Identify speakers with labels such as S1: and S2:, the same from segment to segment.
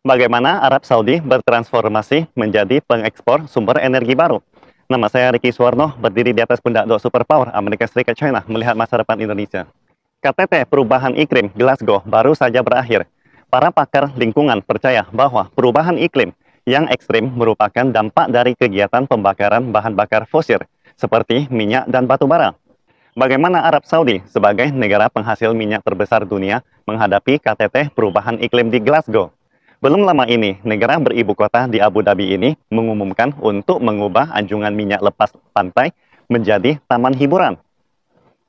S1: Bagaimana Arab Saudi bertransformasi menjadi pengekspor sumber energi baru? Nama saya Ricky Suwarno, berdiri di atas pundak dua superpower Amerika Serikat China melihat masa depan Indonesia. KTT Perubahan Iklim Glasgow baru saja berakhir. Para pakar lingkungan percaya bahwa perubahan iklim yang ekstrim merupakan dampak dari kegiatan pembakaran bahan bakar fosil seperti minyak dan batu bara. Bagaimana Arab Saudi sebagai negara penghasil minyak terbesar dunia menghadapi KTT Perubahan Iklim di Glasgow? Belum lama ini, negara beribu kota di Abu Dhabi ini mengumumkan untuk mengubah anjungan minyak lepas pantai menjadi taman hiburan.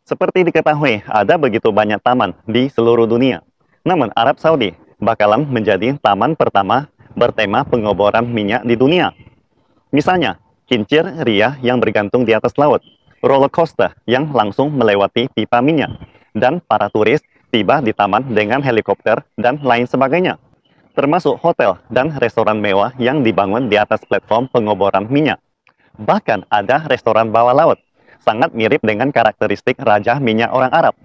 S1: Seperti diketahui, ada begitu banyak taman di seluruh dunia. Namun, Arab Saudi bakalan menjadi taman pertama bertema pengoboran minyak di dunia. Misalnya, kincir ria yang bergantung di atas laut, roller coaster yang langsung melewati pipa minyak, dan para turis tiba di taman dengan helikopter dan lain sebagainya, termasuk hotel dan restoran mewah yang dibangun di atas platform pengoboran minyak. Bahkan ada restoran bawah laut, sangat mirip dengan karakteristik Raja Minyak orang Arab.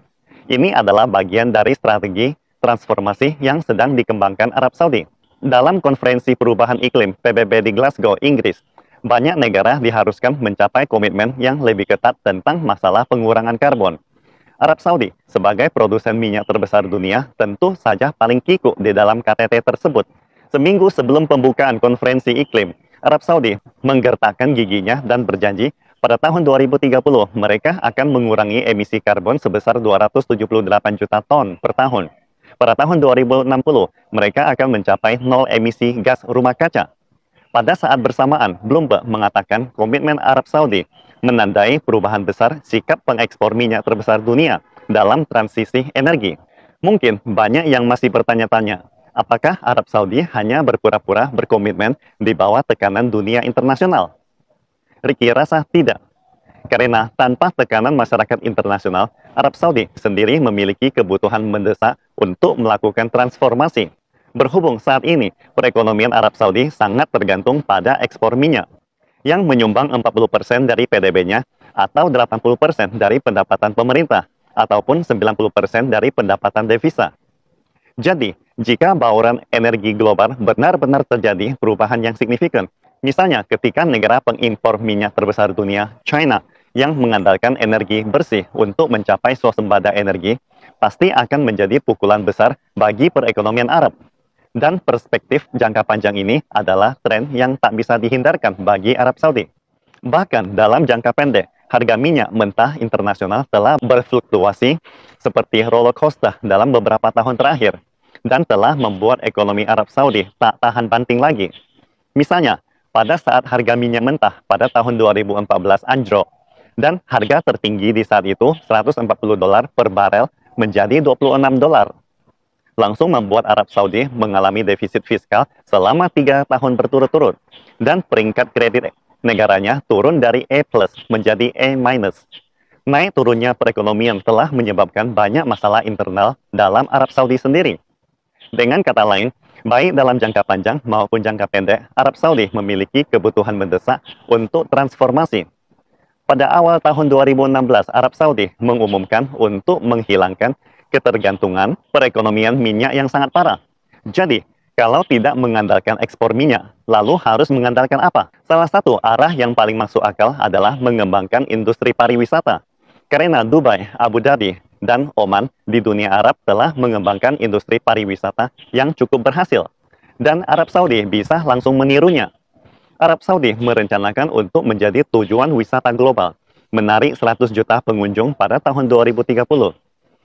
S1: Ini adalah bagian dari strategi transformasi yang sedang dikembangkan Arab Saudi. Dalam konferensi perubahan iklim PBB di Glasgow, Inggris, banyak negara diharuskan mencapai komitmen yang lebih ketat tentang masalah pengurangan karbon. Arab Saudi, sebagai produsen minyak terbesar dunia, tentu saja paling kikuk di dalam KTT tersebut. Seminggu sebelum pembukaan konferensi iklim, Arab Saudi menggertakkan giginya dan berjanji pada tahun 2030 mereka akan mengurangi emisi karbon sebesar 278 juta ton per tahun. Pada tahun 2060, mereka akan mencapai nol emisi gas rumah kaca. Pada saat bersamaan, Bloomberg mengatakan komitmen Arab Saudi menandai perubahan besar sikap pengekspor minyak terbesar dunia dalam transisi energi. Mungkin banyak yang masih bertanya-tanya, apakah Arab Saudi hanya berpura-pura berkomitmen di bawah tekanan dunia internasional? Ricky rasa tidak. Karena tanpa tekanan masyarakat internasional, Arab Saudi sendiri memiliki kebutuhan mendesak untuk melakukan transformasi. Berhubung saat ini, perekonomian Arab Saudi sangat tergantung pada ekspor minyak, yang menyumbang 40% dari PDB-nya atau 80% dari pendapatan pemerintah, ataupun 90% dari pendapatan devisa. Jadi, jika bauran energi global benar-benar terjadi perubahan yang signifikan, misalnya ketika negara pengimpor minyak terbesar dunia, China, yang mengandalkan energi bersih untuk mencapai swasembada energi, pasti akan menjadi pukulan besar bagi perekonomian Arab. Dan perspektif jangka panjang ini adalah tren yang tak bisa dihindarkan bagi Arab Saudi. Bahkan dalam jangka pendek, harga minyak mentah internasional telah berfluktuasi seperti roller coaster dalam beberapa tahun terakhir dan telah membuat ekonomi Arab Saudi tak tahan banting lagi. Misalnya, pada saat harga minyak mentah pada tahun 2014 anjlok dan harga tertinggi di saat itu $140 per barel menjadi $26, langsung membuat Arab Saudi mengalami defisit fiskal selama 3 tahun berturut-turut dan peringkat kredit negaranya turun dari A+ menjadi A-. Naik turunnya perekonomian telah menyebabkan banyak masalah internal dalam Arab Saudi sendiri. Dengan kata lain, baik dalam jangka panjang maupun jangka pendek, Arab Saudi memiliki kebutuhan mendesak untuk transformasi. Pada awal tahun 2016, Arab Saudi mengumumkan untuk menghilangkan ketergantungan perekonomian minyak yang sangat parah. Jadi, kalau tidak mengandalkan ekspor minyak, lalu harus mengandalkan apa? Salah satu arah yang paling masuk akal adalah mengembangkan industri pariwisata. Karena Dubai, Abu Dhabi, dan Oman di dunia Arab telah mengembangkan industri pariwisata yang cukup berhasil. Dan Arab Saudi bisa langsung menirunya. Arab Saudi merencanakan untuk menjadi tujuan wisata global, menarik 100 juta pengunjung pada tahun 2030.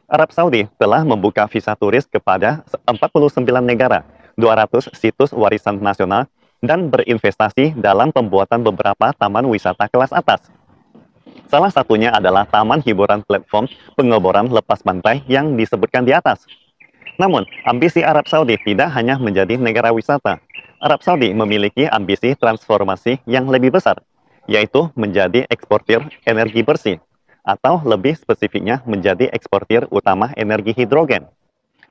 S1: Arab Saudi telah membuka visa turis kepada 49 negara, 200 situs warisan nasional, dan berinvestasi dalam pembuatan beberapa taman wisata kelas atas. Salah satunya adalah taman hiburan platform pengoboran lepas pantai yang disebutkan di atas. Namun, ambisi Arab Saudi tidak hanya menjadi negara wisata. Arab Saudi memiliki ambisi transformasi yang lebih besar, yaitu menjadi eksportir energi bersih, atau lebih spesifiknya menjadi eksportir utama energi hidrogen.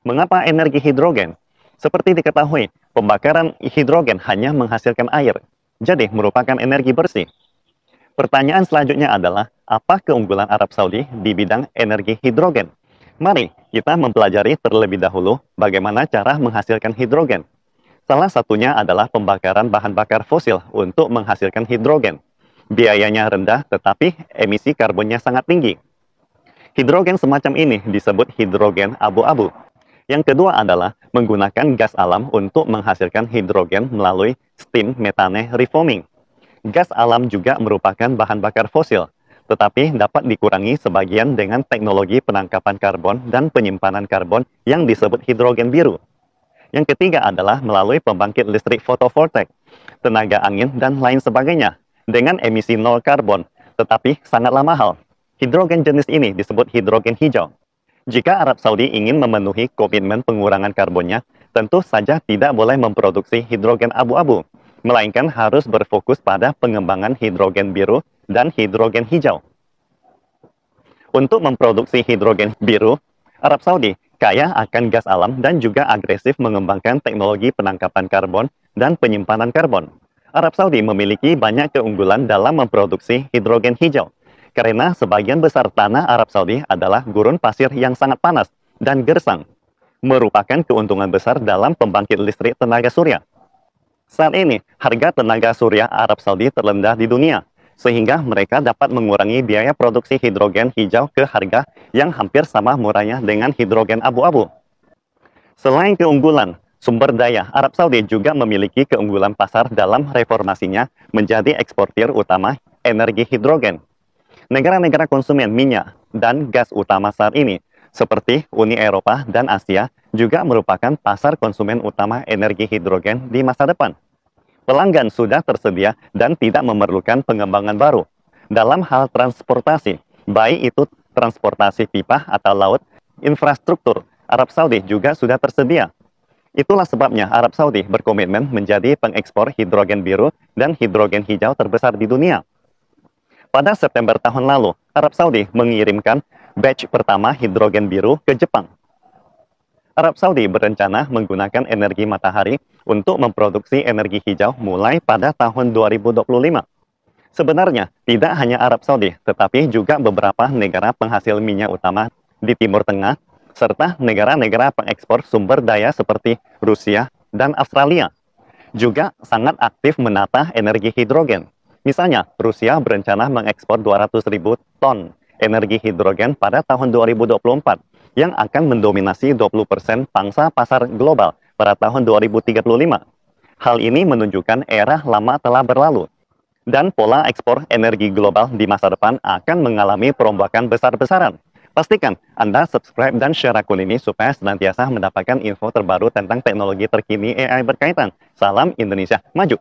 S1: Mengapa energi hidrogen? Seperti diketahui, pembakaran hidrogen hanya menghasilkan air, jadi merupakan energi bersih. Pertanyaan selanjutnya adalah, apa keunggulan Arab Saudi di bidang energi hidrogen? Mari kita mempelajari terlebih dahulu bagaimana cara menghasilkan hidrogen. Salah satunya adalah pembakaran bahan bakar fosil untuk menghasilkan hidrogen. Biayanya rendah tetapi emisi karbonnya sangat tinggi. Hidrogen semacam ini disebut hidrogen abu-abu. Yang kedua adalah menggunakan gas alam untuk menghasilkan hidrogen melalui steam methane reforming. Gas alam juga merupakan bahan bakar fosil, tetapi dapat dikurangi sebagian dengan teknologi penangkapan karbon dan penyimpanan karbon yang disebut hidrogen biru. Yang ketiga adalah melalui pembangkit listrik fotovoltaik, tenaga angin, dan lain sebagainya, dengan emisi nol karbon, tetapi sangatlah mahal. Hidrogen jenis ini disebut hidrogen hijau. Jika Arab Saudi ingin memenuhi komitmen pengurangan karbonnya, tentu saja tidak boleh memproduksi hidrogen abu-abu, melainkan harus berfokus pada pengembangan hidrogen biru dan hidrogen hijau. Untuk memproduksi hidrogen biru, Arab Saudi kaya akan gas alam dan juga agresif mengembangkan teknologi penangkapan karbon dan penyimpanan karbon. Arab Saudi memiliki banyak keunggulan dalam memproduksi hidrogen hijau, karena sebagian besar tanah Arab Saudi adalah gurun pasir yang sangat panas dan gersang, merupakan keuntungan besar dalam pembangkit listrik tenaga surya. Saat ini, harga tenaga surya Arab Saudi terendah di dunia, sehingga mereka dapat mengurangi biaya produksi hidrogen hijau ke harga yang hampir sama murahnya dengan hidrogen abu-abu. Selain keunggulan sumber daya, Arab Saudi juga memiliki keunggulan pasar dalam reformasinya menjadi eksportir utama energi hidrogen. Negara-negara konsumen minyak dan gas utama saat ini, seperti Uni Eropa dan Asia, juga merupakan pasar konsumen utama energi hidrogen di masa depan. Pelanggan sudah tersedia dan tidak memerlukan pengembangan baru. Dalam hal transportasi, baik itu transportasi pipa atau laut, infrastruktur Arab Saudi juga sudah tersedia. Itulah sebabnya Arab Saudi berkomitmen menjadi pengekspor hidrogen biru dan hidrogen hijau terbesar di dunia. Pada September tahun lalu, Arab Saudi mengirimkan batch pertama hidrogen biru ke Jepang. Arab Saudi berencana menggunakan energi matahari untuk memproduksi energi hijau mulai pada tahun 2025. Sebenarnya, tidak hanya Arab Saudi, tetapi juga beberapa negara penghasil minyak utama di Timur Tengah, serta negara-negara pengekspor sumber daya seperti Rusia dan Australia, juga sangat aktif menata energi hidrogen. Misalnya, Rusia berencana mengekspor 200.000 ton energi hidrogen pada tahun 2024, yang akan mendominasi 20% pangsa pasar global pada tahun 2035. Hal ini menunjukkan era lama telah berlalu, dan pola ekspor energi global di masa depan akan mengalami perombakan besar-besaran. Pastikan Anda subscribe dan share akun ini supaya senantiasa mendapatkan info terbaru tentang teknologi terkini AI berkaitan. Salam Indonesia Maju!